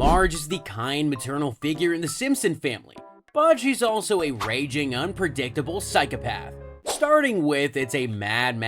Marge is the kind maternal figure in the Simpson family, but she's also a raging, unpredictable psychopath. Starting with It's a Mad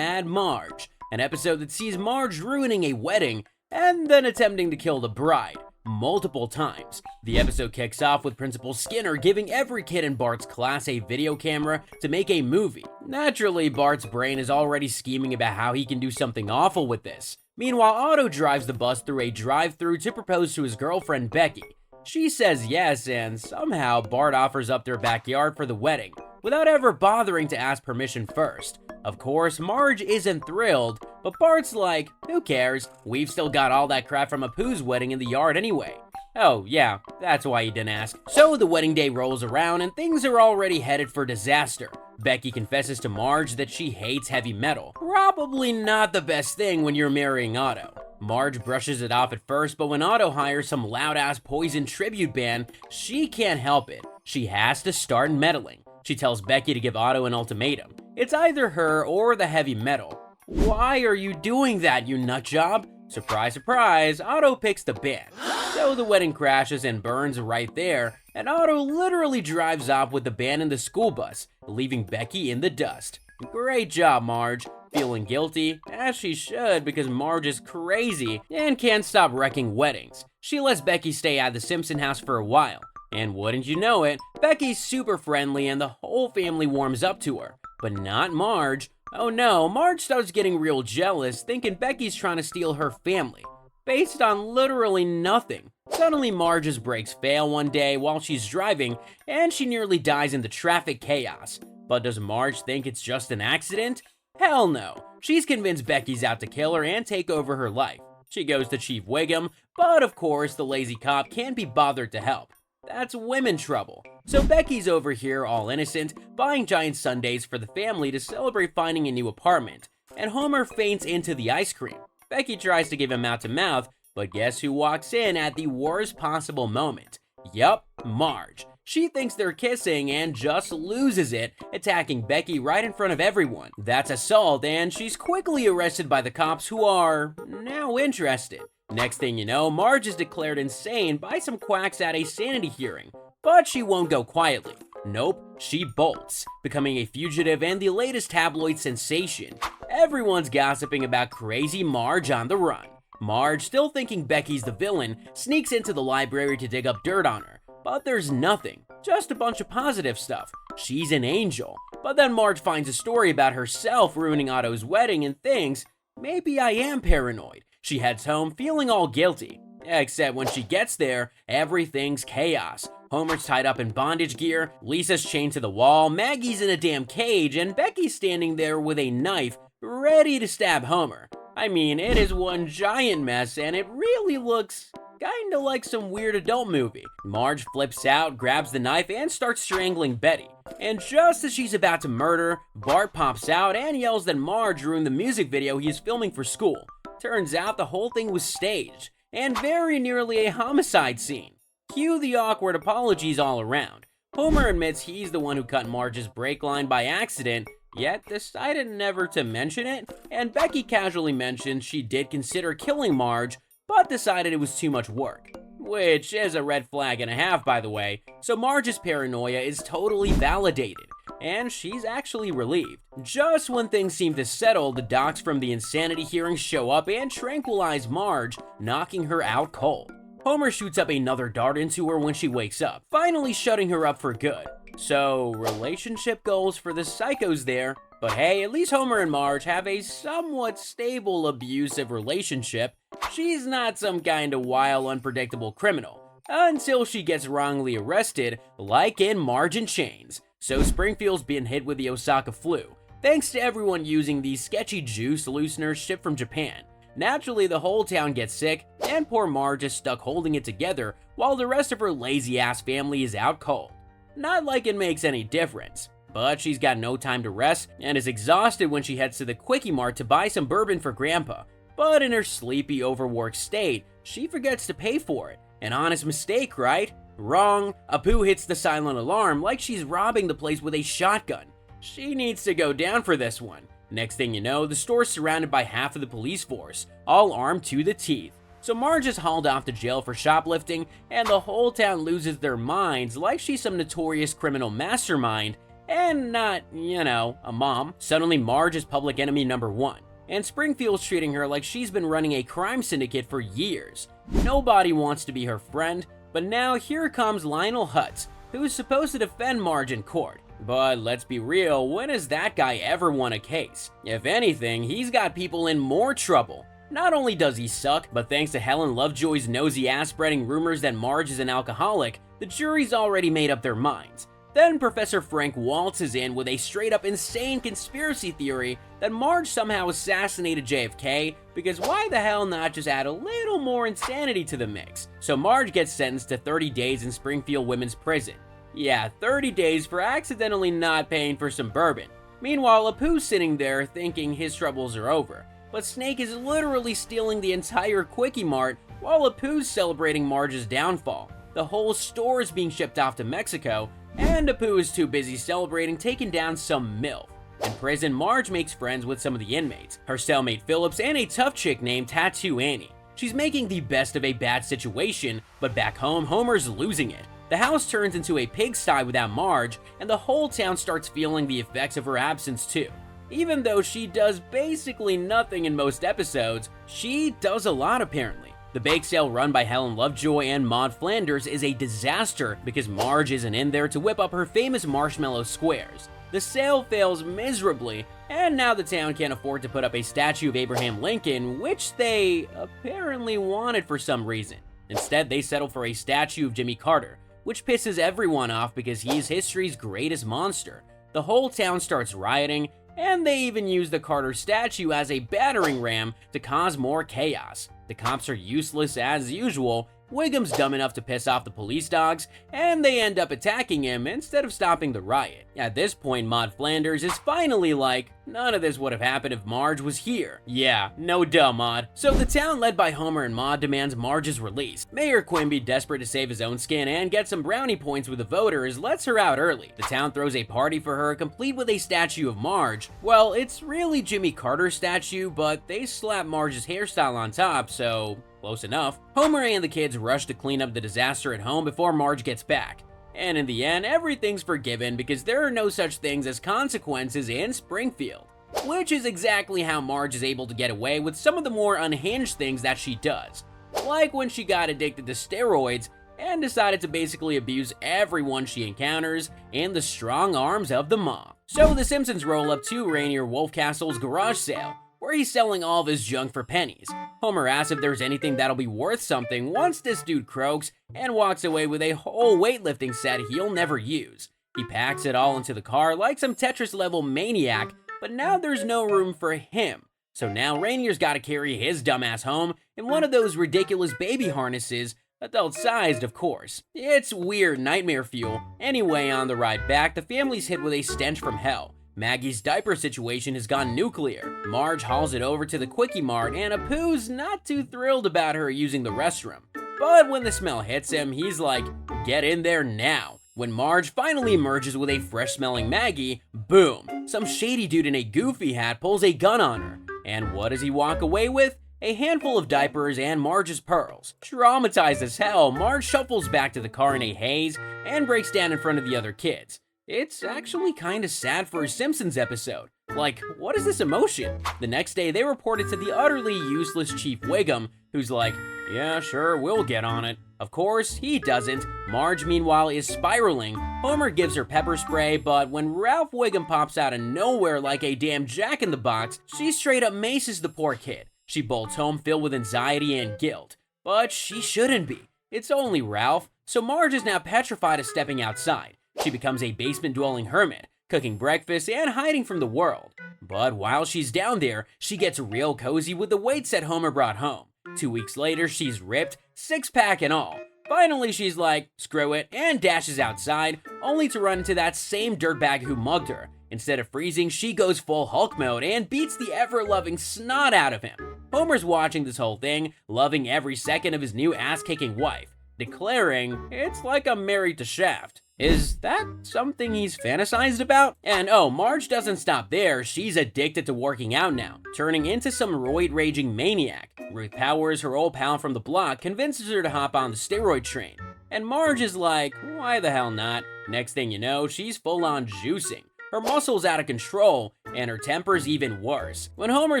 Marge, an episode that sees Marge ruining a wedding and then attempting to kill the bride multiple times. The episode kicks off with Principal Skinner giving every kid in Bart's class a video camera to make a movie. Naturally, Bart's brain is already scheming about how he can do something awful with this. Meanwhile, Otto drives the bus through a drive-thru to propose to his girlfriend Becky. She says yes, and somehow Bart offers up their backyard for the wedding, without ever bothering to ask permission first. Of course, Marge isn't thrilled, but Bart's like, who cares? We've still got all that crap from Apu's wedding in the yard anyway. Oh yeah, that's why he didn't ask. So the wedding day rolls around and things are already headed for disaster. Becky confesses to Marge that she hates heavy metal. Probably not the best thing when you're marrying Otto. Marge brushes it off at first, but when Otto hires some loud-ass Poison tribute band, she can't help it. She has to start meddling. She tells Becky to give Otto an ultimatum. It's either her or the heavy metal. Why are you doing that, you nutjob? Surprise, surprise, Otto picks the band. So the wedding crashes and burns right there, and Otto literally drives off with the band in the school bus, leaving Becky in the dust. Great job, Marge. Feeling guilty, as she should because Marge is crazy and can't stop wrecking weddings. She lets Becky stay at the Simpson house for a while. And wouldn't you know it, Becky's super friendly and the whole family warms up to her. But not Marge. Oh no, Marge starts getting real jealous, thinking Becky's trying to steal her family, based on literally nothing. Suddenly Marge's brakes fail one day while she's driving, and she nearly dies in the traffic chaos. But does Marge think it's just an accident? Hell no. She's convinced Becky's out to kill her and take over her life. She goes to Chief Wiggum, but of course the lazy cop can't be bothered to help. That's women trouble. So Becky's over here, all innocent, buying giant sundaes for the family to celebrate finding a new apartment, and Homer faints into the ice cream. Becky tries to give him mouth-to-mouth, but guess who walks in at the worst possible moment? Yup, Marge. She thinks they're kissing and just loses it, attacking Becky right in front of everyone. That's assault, and she's quickly arrested by the cops who are now interested. Next thing you know, Marge is declared insane by some quacks at a sanity hearing, but she won't go quietly. Nope, she bolts, becoming a fugitive and the latest tabloid sensation. Everyone's gossiping about crazy Marge on the run. Marge, still thinking Becky's the villain, sneaks into the library to dig up dirt on her. But there's nothing, just a bunch of positive stuff. She's an angel. But then Marge finds a story about herself ruining Otto's wedding and thinks, maybe I am paranoid. She heads home feeling all guilty. Except when she gets there, everything's chaos. Homer's tied up in bondage gear, Lisa's chained to the wall, Maggie's in a damn cage, and Becky's standing there with a knife, ready to stab Homer. I mean, it is one giant mess, and it really looks kinda like some weird adult movie. Marge flips out, grabs the knife, and starts strangling Betty. And just as she's about to murder, Bart pops out and yells that Marge ruined the music video he's filming for school. Turns out the whole thing was staged, and very nearly a homicide scene. Cue the awkward apologies all around. Homer admits he's the one who cut Marge's brake line by accident, yet decided never to mention it, and Becky casually mentions she did consider killing Marge, but decided it was too much work. Which is a red flag and a half, by the way, so Marge's paranoia is totally validated, and she's actually relieved. Just when things seem to settle, the docs from the insanity hearing show up and tranquilize Marge, knocking her out cold. Homer shoots up another dart into her when she wakes up, finally shutting her up for good. So, relationship goals for the psychos there, but hey, at least Homer and Marge have a somewhat stable abusive relationship. She's not some kind of wild, unpredictable criminal, until she gets wrongly arrested, like in Marge in Chains. So Springfield's been hit with the Osaka flu, thanks to everyone using these sketchy juice looseners shipped from Japan. Naturally, the whole town gets sick, and poor Marge is stuck holding it together while the rest of her lazy-ass family is out cold. Not like it makes any difference, but she's got no time to rest and is exhausted when she heads to the Quickie Mart to buy some bourbon for Grandpa. But in her sleepy, overworked state, she forgets to pay for it. An honest mistake, right? Wrong. Apu hits the silent alarm like she's robbing the place with a shotgun. She needs to go down for this one. Next thing you know, the store's surrounded by half of the police force, all armed to the teeth. So Marge is hauled off to jail for shoplifting, and the whole town loses their minds like she's some notorious criminal mastermind, and not, a mom. Suddenly Marge is public enemy number 1, and Springfield's treating her like she's been running a crime syndicate for years. Nobody wants to be her friend, but now here comes Lionel Hutz, who's supposed to defend Marge in court. But let's be real, when has that guy ever won a case? If anything, he's got people in more trouble. Not only does he suck, but thanks to Helen Lovejoy's nosy ass spreading rumors that Marge is an alcoholic, the jury's already made up their minds. Then Professor Frank waltzes in with a straight up insane conspiracy theory that Marge somehow assassinated JFK, because why the hell not just add a little more insanity to the mix? So Marge gets sentenced to 30 days in Springfield Women's Prison. Yeah, 30 days for accidentally not paying for some bourbon. Meanwhile, Apu's sitting there thinking his troubles are over. But Snake is literally stealing the entire Quickie Mart while Apu's celebrating Marge's downfall. The whole store is being shipped off to Mexico, and Apu is too busy celebrating taking down some MILF. In prison, Marge makes friends with some of the inmates, her cellmate Phillips, and a tough chick named Tattoo Annie. She's making the best of a bad situation, but back home, Homer's losing it. The house turns into a pigsty without Marge, and the whole town starts feeling the effects of her absence too. Even though she does basically nothing in most episodes, she does a lot apparently. The bake sale run by Helen Lovejoy and Maude Flanders is a disaster because Marge isn't in there to whip up her famous marshmallow squares. The sale fails miserably, and now the town can't afford to put up a statue of Abraham Lincoln, which they apparently wanted for some reason. Instead, they settle for a statue of Jimmy Carter, which pisses everyone off because he's history's greatest monster. The whole town starts rioting, and they even use the Carter statue as a battering ram to cause more chaos. The cops are useless as usual, Wiggum's dumb enough to piss off the police dogs, and they end up attacking him instead of stopping the riot. At this point, Maude Flanders is finally like, none of this would have happened if Marge was here. Yeah, no duh, Maude. So the town led by Homer and Maude demands Marge's release. Mayor Quimby, desperate to save his own skin and get some brownie points with the voters, lets her out early. The town throws a party for her, complete with a statue of Marge. Well, it's really Jimmy Carter's statue, but they slap Marge's hairstyle on top, so close enough. Homer and the kids rush to clean up the disaster at home before Marge gets back. And in the end, everything's forgiven because there are no such things as consequences in Springfield. Which is exactly how Marge is able to get away with some of the more unhinged things that she does. Like when she got addicted to steroids and decided to basically abuse everyone she encounters in the strong arms of the mob. So the Simpsons roll up to Rainier Wolfcastle's garage sale, where he's selling all of his junk for pennies. Homer asks if there's anything that'll be worth something once this dude croaks and walks away with a whole weightlifting set he'll never use. He packs it all into the car like some Tetris-level maniac, but now there's no room for him. So now Rainier's gotta carry his dumbass home in one of those ridiculous baby harnesses, adult-sized of course. It's weird nightmare fuel. Anyway, on the ride back, the family's hit with a stench from hell. Maggie's diaper situation has gone nuclear. Marge hauls it over to the Quickie Mart, and Apu's not too thrilled about her using the restroom. But when the smell hits him, he's like, get in there now. When Marge finally emerges with a fresh-smelling Maggie, boom, some shady dude in a goofy hat pulls a gun on her. And what does he walk away with? A handful of diapers and Marge's pearls. Traumatized as hell, Marge shuffles back to the car in a haze and breaks down in front of the other kids. It's actually kinda sad for a Simpsons episode. Like, what is this emotion? The next day, they report it to the utterly useless Chief Wiggum, who's like, yeah, sure, we'll get on it. Of course, he doesn't. Marge, meanwhile, is spiraling. Homer gives her pepper spray, but when Ralph Wiggum pops out of nowhere like a damn jack-in-the-box, she straight up maces the poor kid. She bolts home filled with anxiety and guilt. But she shouldn't be. It's only Ralph, so Marge is now petrified of stepping outside. She becomes a basement-dwelling hermit, cooking breakfast and hiding from the world. But while she's down there, she gets real cozy with the weights that Homer brought home. 2 weeks later, she's ripped, six-pack and all. Finally, she's like, screw it, and dashes outside, only to run into that same dirtbag who mugged her. Instead of freezing, she goes full Hulk mode and beats the ever-loving snot out of him. Homer's watching this whole thing, loving every second of his new ass-kicking wife, declaring, it's like I'm married to Shaft. Is that something he's fantasized about? And oh, Marge doesn't stop there. She's addicted to working out now, turning into some roid-raging maniac. Ruth Powers, her old pal from the block, convinces her to hop on the steroid train. And Marge is like, why the hell not? Next thing you know, she's full-on juicing. Her muscles out of control, and her temper's even worse. When Homer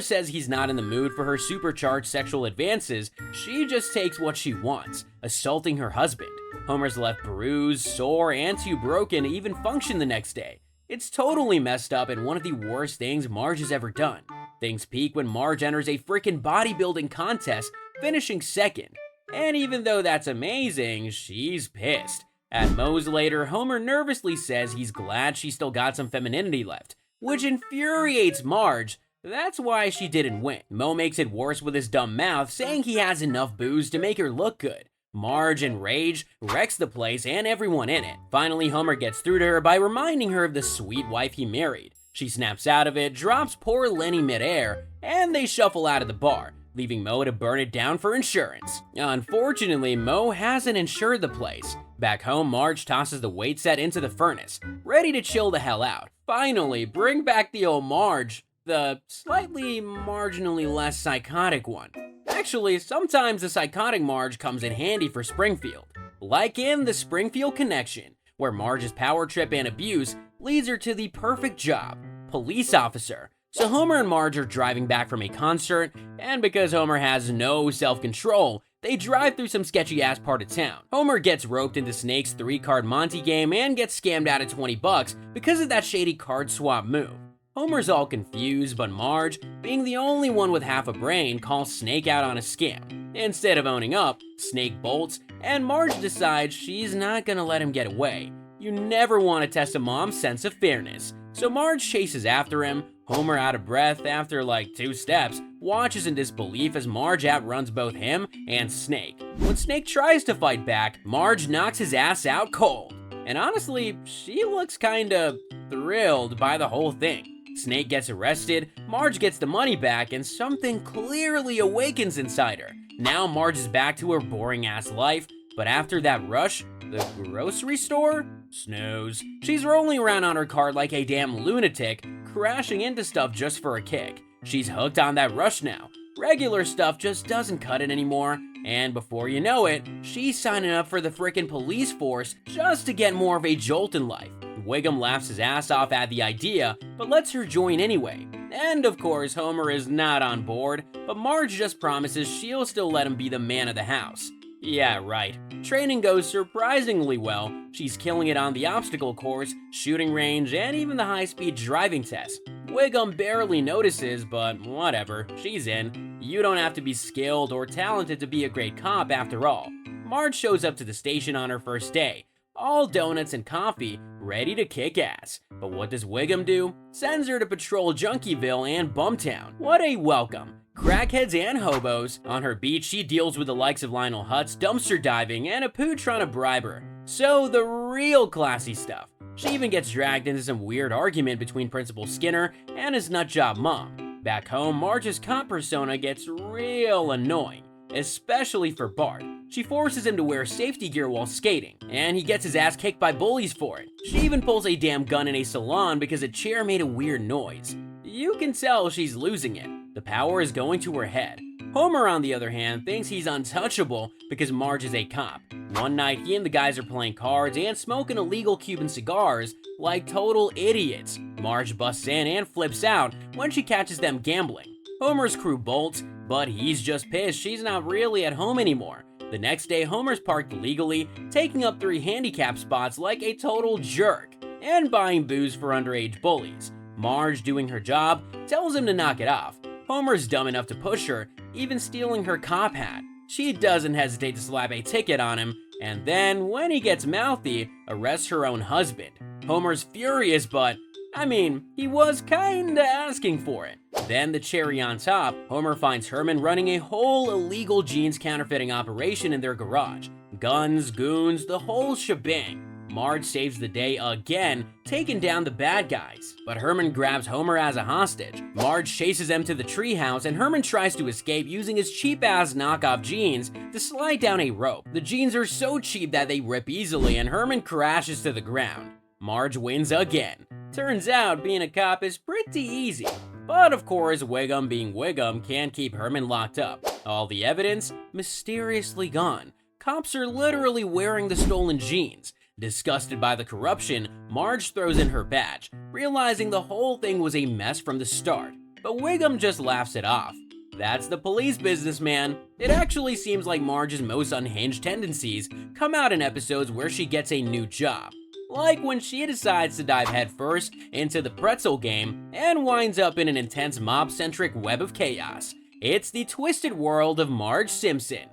says he's not in the mood for her supercharged sexual advances, she just takes what she wants, assaulting her husband. Homer's left bruised, sore, and too broken to even function the next day. It's totally messed up and one of the worst things Marge has ever done. Things peak when Marge enters a freaking bodybuilding contest, finishing second. And even though that's amazing, she's pissed. At Moe's later, Homer nervously says he's glad she still got some femininity left, which infuriates Marge. That's why she didn't win. Moe makes it worse with his dumb mouth, saying he has enough booze to make her look good. Marge, in rage, wrecks the place and everyone in it. Finally, Homer gets through to her by reminding her of the sweet wife he married. She snaps out of it, drops poor Lenny midair, and they shuffle out of the bar, leaving Moe to burn it down for insurance. Unfortunately, Moe hasn't insured the place. Back home, Marge tosses the weight set into the furnace, ready to chill the hell out. Finally, bring back the old Marge, the slightly marginally less psychotic one. Actually, sometimes the psychotic Marge comes in handy for Springfield, like in The Springfield Connection, where Marge's power trip and abuse leads her to the perfect job, police officer. So Homer and Marge are driving back from a concert, and because Homer has no self-control, they drive through some sketchy-ass part of town. Homer gets roped into Snake's 3-card Monte game and gets scammed out of $20 because of that shady card swap move. Homer's all confused, but Marge, being the only one with half a brain, calls Snake out on a scam. Instead of owning up, Snake bolts, and Marge decides she's not gonna let him get away. You never want to test a mom's sense of fairness. So Marge chases after him. Homer, out of breath after like 2 steps, watches in disbelief as Marge outruns both him and Snake. When Snake tries to fight back, Marge knocks his ass out cold. And honestly, she looks kinda thrilled by the whole thing. Snake gets arrested, Marge gets the money back, and something clearly awakens inside her. Now Marge is back to her boring ass life, but after that rush, the grocery store? Snooze. She's rolling around on her cart like a damn lunatic, crashing into stuff just for a kick. She's hooked on that rush now. Regular stuff just doesn't cut it anymore, and before you know it, she's signing up for the frickin' police force just to get more of a jolt in life. Wiggum laughs his ass off at the idea, but lets her join anyway. And of course, Homer is not on board, but Marge just promises she'll still let him be the man of the house. Yeah, right. Training goes surprisingly well. She's killing it on the obstacle course, shooting range, and even the high-speed driving test. Wiggum barely notices, but whatever, she's in. You don't have to be skilled or talented to be a great cop after all. Marge shows up to the station on her first day, all donuts and coffee, ready to kick ass. But what does Wiggum do? Sends her to patrol Junkieville and Bumtown. What a welcome. Crackheads and hobos. On her beat, she deals with the likes of Lionel Hutz dumpster diving and a poo trying to bribe her. So the real classy stuff. She even gets dragged into some weird argument between Principal Skinner and his nutjob mom. Back home, Marge's cop persona gets real annoying, especially for Bart. She forces him to wear safety gear while skating, and he gets his ass kicked by bullies for it. She even pulls a damn gun in a salon because a chair made a weird noise. You can tell she's losing it. The power is going to her head. Homer, on the other hand, thinks he's untouchable because Marge is a cop. One night, he and the guys are playing cards and smoking illegal Cuban cigars like total idiots. Marge busts in and flips out when she catches them gambling. Homer's crew bolts, but he's just pissed she's not really at home anymore. The next day, Homer's parked illegally, taking up 3 handicap spots like a total jerk, and buying booze for underage bullies. Marge, doing her job, tells him to knock it off. Homer's dumb enough to push her, even stealing her cop hat. She doesn't hesitate to slap a ticket on him, and then, when he gets mouthy, arrests her own husband. Homer's furious, but, I mean, he was kinda asking for it. Then the cherry on top, Homer finds Herman running a whole illegal jeans counterfeiting operation in their garage. Guns, goons, the whole shebang. Marge saves the day again, taking down the bad guys. But Herman grabs Homer as a hostage. Marge chases him to the treehouse, and Herman tries to escape using his cheap-ass knockoff jeans to slide down a rope. The jeans are so cheap that they rip easily, and Herman crashes to the ground. Marge wins again. Turns out being a cop is pretty easy. But of course, Wiggum being Wiggum can't keep Herman locked up. All the evidence mysteriously gone. Cops are literally wearing the stolen jeans. Disgusted by the corruption, Marge throws in her badge, realizing the whole thing was a mess from the start. But Wiggum just laughs it off. That's the police business, man. It actually seems like Marge's most unhinged tendencies come out in episodes where she gets a new job. Like when she decides to dive headfirst into the pretzel game and winds up in an intense mob-centric web of chaos. It's the twisted world of Marge Simpson.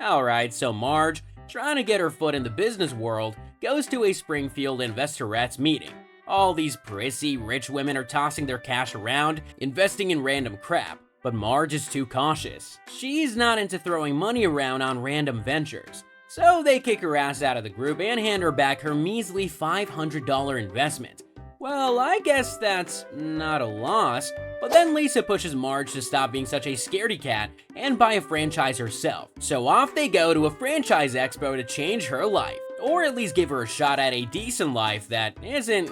Alright, so Marge, trying to get her foot in the business world, goes to a Springfield investorettes meeting. All these prissy, rich women are tossing their cash around, investing in random crap, but Marge is too cautious. She's not into throwing money around on random ventures. So they kick her ass out of the group and hand her back her measly $500 investment. Well, I guess that's not a loss, but then Lisa pushes Marge to stop being such a scaredy cat and buy a franchise herself. So off they go to a franchise expo to change her life, or at least give her a shot at a decent life that isn't,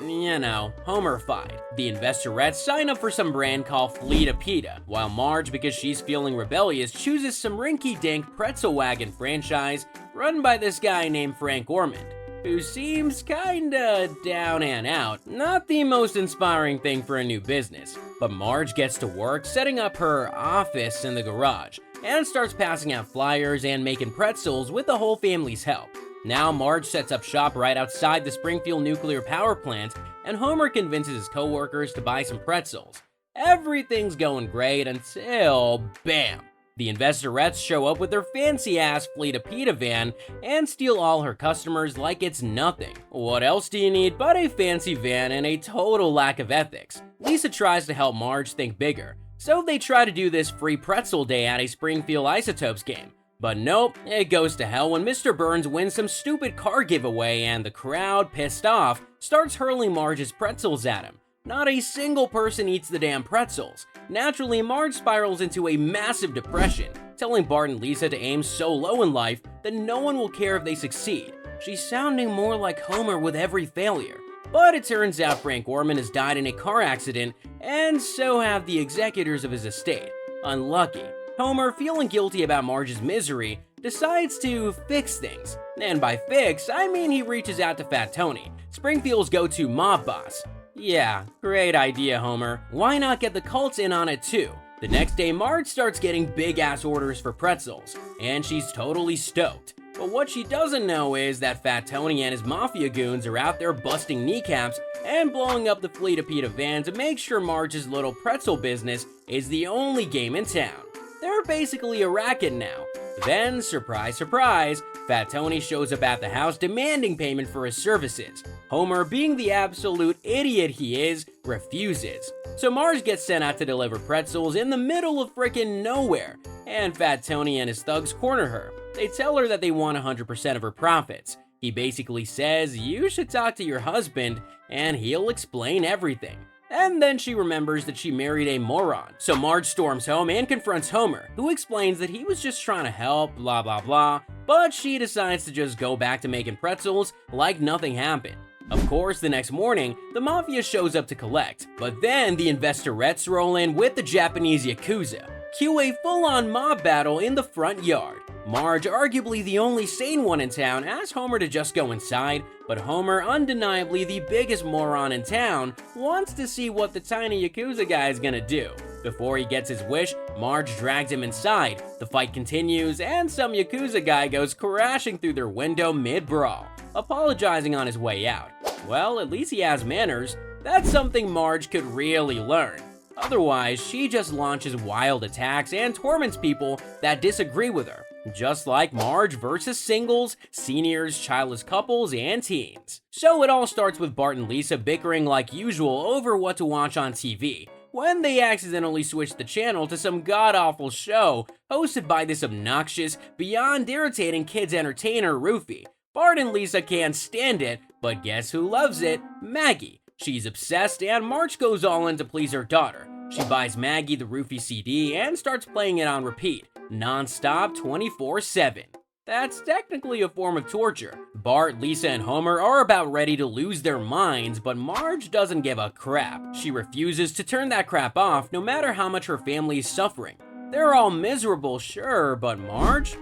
Homer-fied. The investorettes sign up for some brand called Flea Pita, while Marge, because she's feeling rebellious, chooses some rinky-dink pretzel wagon franchise run by this guy named Frank Ormond, who seems kinda down and out. Not the most inspiring thing for a new business, but Marge gets to work setting up her office in the garage and starts passing out flyers and making pretzels with the whole family's help. Now Marge sets up shop right outside the Springfield nuclear power plant, and Homer convinces his co-workers to buy some pretzels. Everything's going great until bam! The investorettes show up with their fancy-ass Flea Pita van and steal all her customers like it's nothing. What else do you need but a fancy van and a total lack of ethics? Lisa tries to help Marge think bigger, so they try to do this free pretzel day at a Springfield Isotopes game. But nope, it goes to hell when Mr. Burns wins some stupid car giveaway and the crowd, pissed off, starts hurling Marge's pretzels at him. Not a single person eats the damn pretzels. Naturally, Marge spirals into a massive depression, telling Bart and Lisa to aim so low in life that no one will care if they succeed. She's sounding more like Homer with every failure. But it turns out Frank Ormond has died in a car accident, and so have the executors of his estate. Unlucky. Homer, feeling guilty about Marge's misery, decides to fix things. And by fix, I mean he reaches out to Fat Tony, Springfield's go-to mob boss. Yeah, great idea, Homer. Why not get the cults in on it too? The next day, Marge starts getting big-ass orders for pretzels, and she's totally stoked. But what she doesn't know is that Fat Tony and his mafia goons are out there busting kneecaps and blowing up the Flea Pita van to make sure Marge's little pretzel business is the only game in town. They're basically a racket now. Then, surprise, surprise, Fat Tony shows up at the house demanding payment for his services. Homer, being the absolute idiot he is, refuses. So Marge gets sent out to deliver pretzels in the middle of frickin' nowhere, and Fat Tony and his thugs corner her. They tell her that they want 100% of her profits. He basically says, you should talk to your husband, and he'll explain everything. And then she remembers that she married a moron. So Marge storms home and confronts Homer, who explains that he was just trying to help, blah blah blah, but she decides to just go back to making pretzels like nothing happened. Of course, the next morning, the mafia shows up to collect, but then the investorettes roll in with the Japanese Yakuza. Cue a full-on mob battle in the front yard. Marge, arguably the only sane one in town, asks Homer to just go inside, but Homer, undeniably the biggest moron in town, wants to see what the tiny Yakuza guy is gonna do. Before he gets his wish, Marge drags him inside. The fight continues, and some Yakuza guy goes crashing through their window mid-brawl, apologizing on his way out. Well, at least he has manners. That's something Marge could really learn. Otherwise, she just launches wild attacks and torments people that disagree with her. Just like Marge versus singles, seniors, childless couples, and teens. So it all starts with Bart and Lisa bickering like usual over what to watch on TV, when they accidentally switch the channel to some god-awful show hosted by this obnoxious, beyond irritating kids entertainer, Rufy, Bart and Lisa can't stand it, but guess who loves it? Maggie. She's obsessed, and Marge goes all in to please her daughter. She buys Maggie the Roofie CD and starts playing it on repeat, non-stop 24/7. That's technically a form of torture. Bart, Lisa, and Homer are about ready to lose their minds, but Marge doesn't give a crap. She refuses to turn that crap off no matter how much her family is suffering. They're all miserable, sure, but Marge?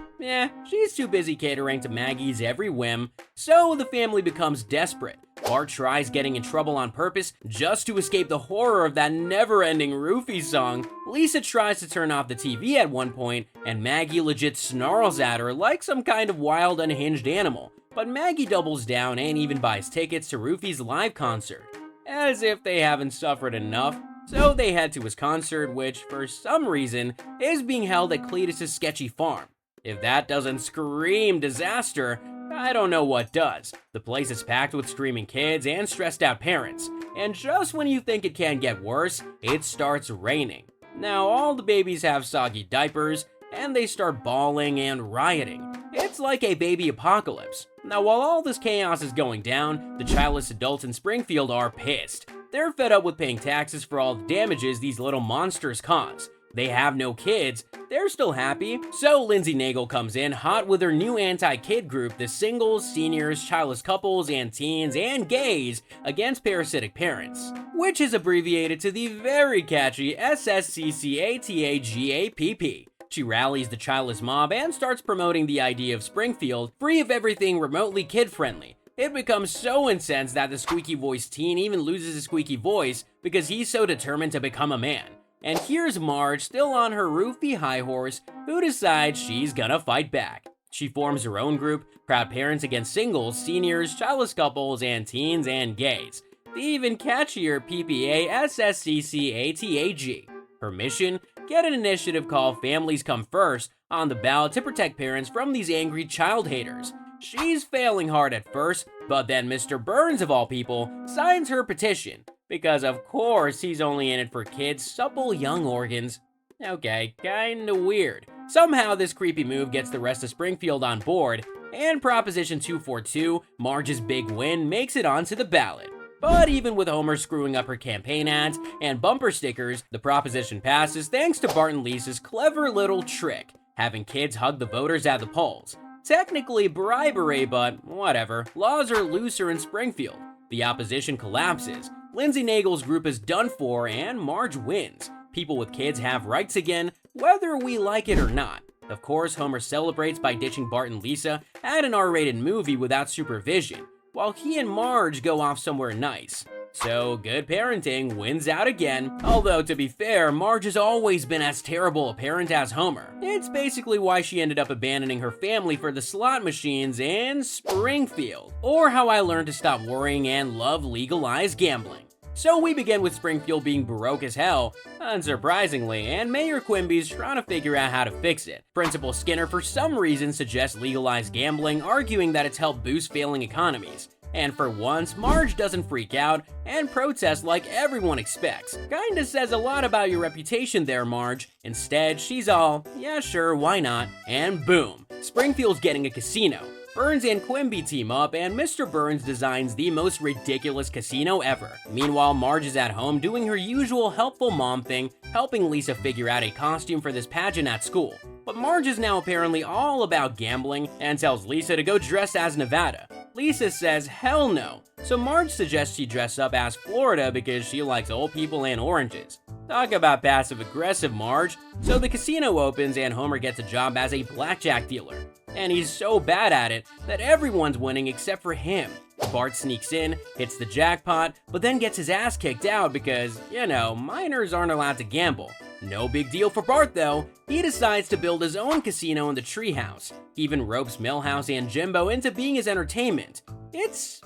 She's too busy catering to Maggie's every whim, so the family becomes desperate. Bart tries getting in trouble on purpose just to escape the horror of that never-ending Roofie song. Lisa tries to turn off the TV at one point, and Maggie legit snarls at her like some kind of wild, unhinged animal. But Maggie doubles down and even buys tickets to Roofie's live concert. As if they haven't suffered enough. So they head to his concert, which, for some reason, is being held at Cletus's sketchy farm. If that doesn't scream disaster, I don't know what does. The place is packed with screaming kids and stressed out parents. And just when you think it can't get worse, it starts raining. Now all the babies have soggy diapers, and they start bawling and rioting. It's like a baby apocalypse. Now while all this chaos is going down, the childless adults in Springfield are pissed. They're fed up with paying taxes for all the damages these little monsters cause. They have no kids, they're still happy. So Lindsay Naegle comes in hot with her new anti-kid group, the Singles, Seniors, Childless Couples, and Teens, and Gays Against Parasitic Parents, which is abbreviated to the very catchy SSCCATAGAPP. She rallies the childless mob and starts promoting the idea of Springfield free of everything remotely kid-friendly. It becomes so intense that the squeaky-voiced teen even loses his squeaky voice because he's so determined to become a man. And here's Marge, still on her Roofie high horse, who decides she's gonna fight back. She forms her own group, Proud Parents Against Singles, Seniors, Childless Couples, and Teens and Gays. The even catchier PPASSCCATAG. Her mission? Get an initiative called Families Come First on the ballot to protect parents from these angry child haters. She's failing hard at first, but then Mr. Burns, of all people, signs her petition. Because of course he's only in it for kids' supple young organs. Okay, kinda weird. Somehow this creepy move gets the rest of Springfield on board, and Proposition 242, Marge's big win, makes it onto the ballot. But even with Homer screwing up her campaign ads and bumper stickers, the proposition passes thanks to Bart and Lisa's clever little trick, having kids hug the voters at the polls. Technically bribery, but whatever, laws are looser in Springfield. The opposition collapses. Lindsay Naegle's group is done for, and Marge wins. People with kids have rights again, whether we like it or not. Of course, Homer celebrates by ditching Bart and Lisa at an R-rated movie without supervision, while he and Marge go off somewhere nice. So, good parenting wins out again. Although, to be fair, Marge has always been as terrible a parent as Homer. It's basically why she ended up abandoning her family for the slot machines in Springfield. Or how I learned to stop worrying and love legalized gambling. So we begin with Springfield being broke as hell, unsurprisingly, and Mayor Quimby's trying to figure out how to fix it. Principal Skinner for some reason suggests legalized gambling, arguing that it's helped boost failing economies. And for once, Marge doesn't freak out and protest like everyone expects. Kinda says a lot about your reputation there, Marge. Instead, she's all, yeah sure, why not? And boom, Springfield's getting a casino. Burns and Quimby team up, and Mr. Burns designs the most ridiculous casino ever. Meanwhile, Marge is at home doing her usual helpful mom thing, helping Lisa figure out a costume for this pageant at school. But Marge is now apparently all about gambling and tells Lisa to go dress as Nevada. Lisa says hell no, so Marge suggests she dress up as Florida because she likes old people and oranges. Talk about passive-aggressive, Marge. So the casino opens and Homer gets a job as a blackjack dealer. And he's so bad at it that everyone's winning except for him. Bart sneaks in, hits the jackpot, but then gets his ass kicked out because, you know, minors aren't allowed to gamble. No big deal for Bart though. He decides to build his own casino in the treehouse. He even ropes Millhouse and Jimbo into being his entertainment. It's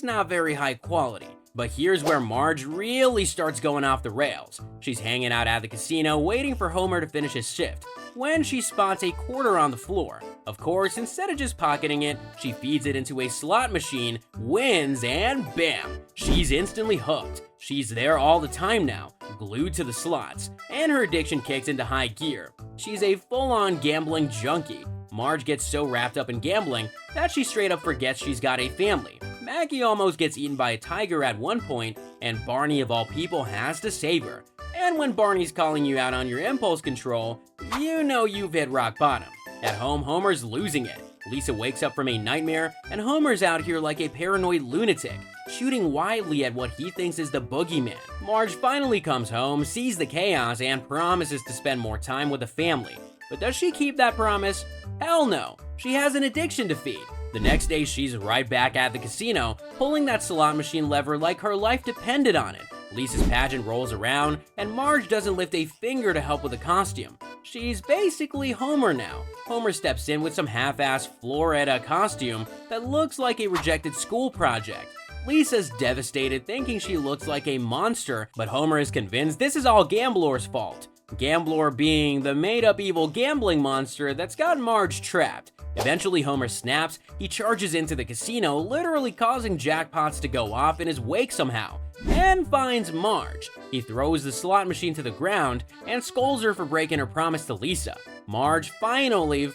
not very high quality. But here's where Marge really starts going off the rails. She's hanging out at the casino waiting for Homer to finish his shift, when she spots a quarter on the floor. Of course, instead of just pocketing it, she feeds it into a slot machine, wins, and bam! She's instantly hooked. She's there all the time now, glued to the slots, and her addiction kicks into high gear. She's a full-on gambling junkie. Marge gets so wrapped up in gambling that she straight up forgets she's got a family. Maggie almost gets eaten by a tiger at one point, and Barney of all people has to save her. And when Barney's calling you out on your impulse control, you know you've hit rock bottom. At home, Homer's losing it. Lisa wakes up from a nightmare, and Homer's out here like a paranoid lunatic, shooting wildly at what he thinks is the boogeyman. Marge finally comes home, sees the chaos, and promises to spend more time with the family. But does she keep that promise? Hell no. She has an addiction to feed. The next day, she's right back at the casino, pulling that slot machine lever like her life depended on it. Lisa's pageant rolls around, and Marge doesn't lift a finger to help with the costume. She's basically Homer now. Homer steps in with some half-assed Florida costume that looks like a rejected school project. Lisa's devastated, thinking she looks like a monster, but Homer is convinced this is all Gamblor's fault. Gamblor being the made-up evil gambling monster that's got Marge trapped. Eventually, Homer snaps, he charges into the casino, literally causing jackpots to go off in his wake somehow, and finds Marge. He throws the slot machine to the ground and scolds her for breaking her promise to Lisa. Marge finally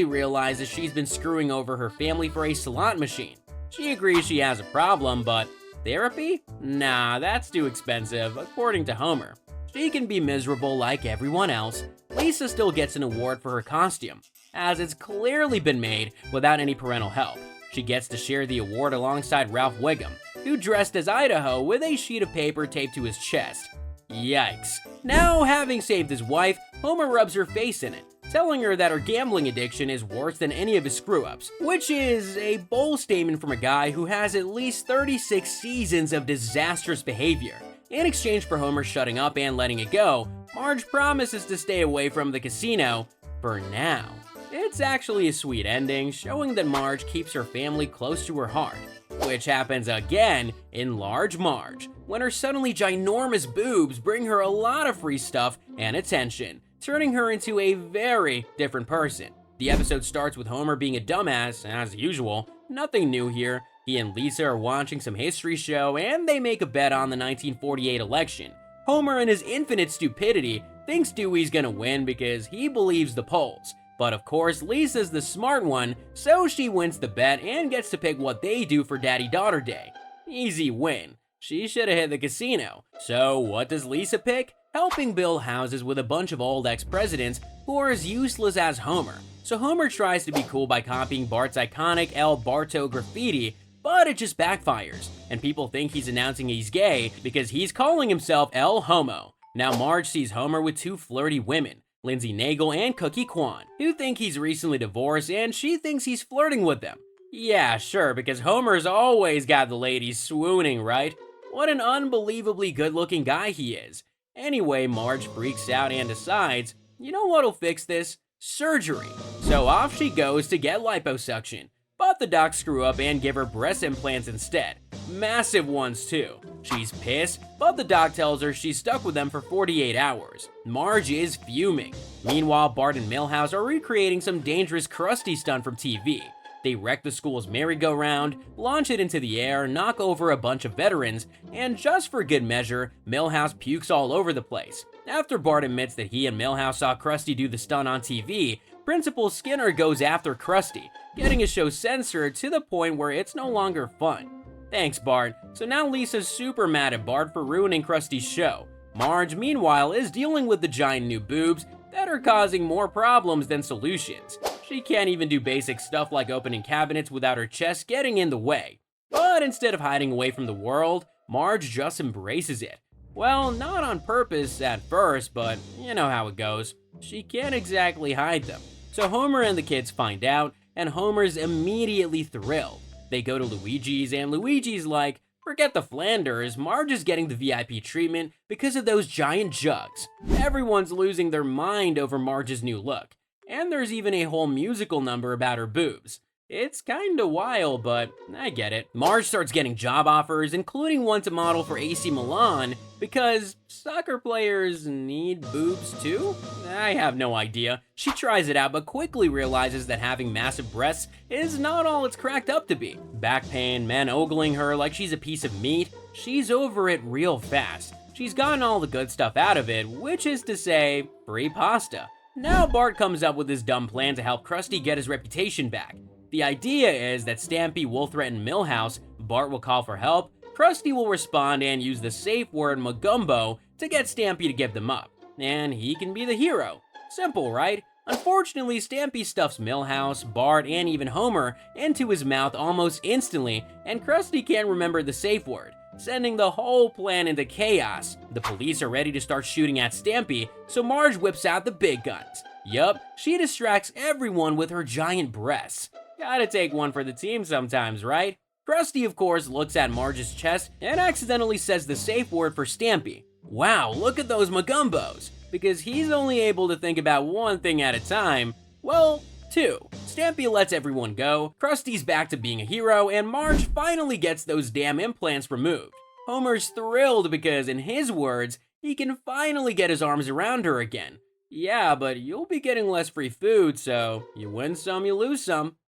realizes she's been screwing over her family for a slot machine. She agrees she has a problem, but therapy? Nah, that's too expensive, according to Homer. She can be miserable like everyone else. Lisa still gets an award for her costume, as it's clearly been made without any parental help. She gets to share the award alongside Ralph Wiggum, who dressed as Idaho with a sheet of paper taped to his chest. Yikes. Now, having saved his wife, Homer rubs her face in it, telling her that her gambling addiction is worse than any of his screw-ups, which is a bold statement from a guy who has at least 36 seasons of disastrous behavior. In exchange for Homer shutting up and letting it go, Marge promises to stay away from the casino for now. It's actually a sweet ending, showing that Marge keeps her family close to her heart, which happens again in Large Marge, when her suddenly ginormous boobs bring her a lot of free stuff and attention, turning her into a very different person. The episode starts with Homer being a dumbass, as usual. Nothing new here. He and Lisa are watching some history show, and they make a bet on the 1948 election. Homer, in his infinite stupidity, thinks Dewey's gonna win because he believes the polls. But of course, Lisa's the smart one, so she wins the bet and gets to pick what they do for Daddy-Daughter Day. Easy win. She should have hit the casino. So what does Lisa pick? Helping build houses with a bunch of old ex-presidents who are as useless as Homer. So Homer tries to be cool by copying Bart's iconic El Barto graffiti, but it just backfires, and people think he's announcing he's gay because he's calling himself El Homo. Now Marge sees Homer with two flirty women, Lindsay Nagel and Cookie Kwan, who think he's recently divorced and she thinks he's flirting with them. Yeah, sure, because Homer's always got the ladies swooning, right? What an unbelievably good-looking guy he is. Anyway, Marge freaks out and decides, you know what'll fix this? Surgery. So off she goes to get liposuction. But the docs screw up and give her breast implants instead. Massive ones too. She's pissed, but the doc tells her she's stuck with them for 48 hours. Marge is fuming. Meanwhile, Bart and Milhouse are recreating some dangerous Krusty stunt from TV. They wreck the school's merry-go-round, launch it into the air, knock over a bunch of veterans, and just for good measure, Milhouse pukes all over the place. After Bart admits that he and Milhouse saw Krusty do the stunt on TV, Principal Skinner goes after Krusty, getting his show censored to the point where it's no longer fun. Thanks, Bart. So now Lisa's super mad at Bart for ruining Krusty's show. Marge, meanwhile, is dealing with the giant new boobs that are causing more problems than solutions. She can't even do basic stuff like opening cabinets without her chest getting in the way. But instead of hiding away from the world, Marge just embraces it. Well, not on purpose at first, but you know how it goes. She can't exactly hide them. So Homer and the kids find out, and Homer's immediately thrilled. They go to Luigi's, and Luigi's like, forget the Flanders, Marge is getting the VIP treatment because of those giant jugs. Everyone's losing their mind over Marge's new look. And there's even a whole musical number about her boobs. It's kinda wild, but I get it. Marge starts getting job offers, including one to model for AC Milan, because soccer players need boobs too? I have no idea. She tries it out, but quickly realizes that having massive breasts is not all it's cracked up to be. Back pain, men ogling her like she's a piece of meat. She's over it real fast. She's gotten all the good stuff out of it, which is to say, free pasta. Now Bart comes up with his dumb plan to help Krusty get his reputation back. The idea is that Stampy will threaten Milhouse, Bart will call for help, Krusty will respond and use the safe word Magumbo to get Stampy to give them up, and he can be the hero. Simple, right? Unfortunately, Stampy stuffs Milhouse, Bart, and even Homer into his mouth almost instantly, and Krusty can't remember the safe word, sending the whole plan into chaos. The police are ready to start shooting at Stampy, so Marge whips out the big guns. Yup, she distracts everyone with her giant breasts. Gotta take one for the team sometimes, right? Krusty, of course, looks at Marge's chest and accidentally says the safe word for Stampy. Wow, look at those Magumbos! Because he's only able to think about one thing at a time. Well, two. Stampy lets everyone go, Krusty's back to being a hero, and Marge finally gets those damn implants removed. Homer's thrilled because, in his words, he can finally get his arms around her again. Yeah, but you'll be getting less free food, so you win some, you lose some.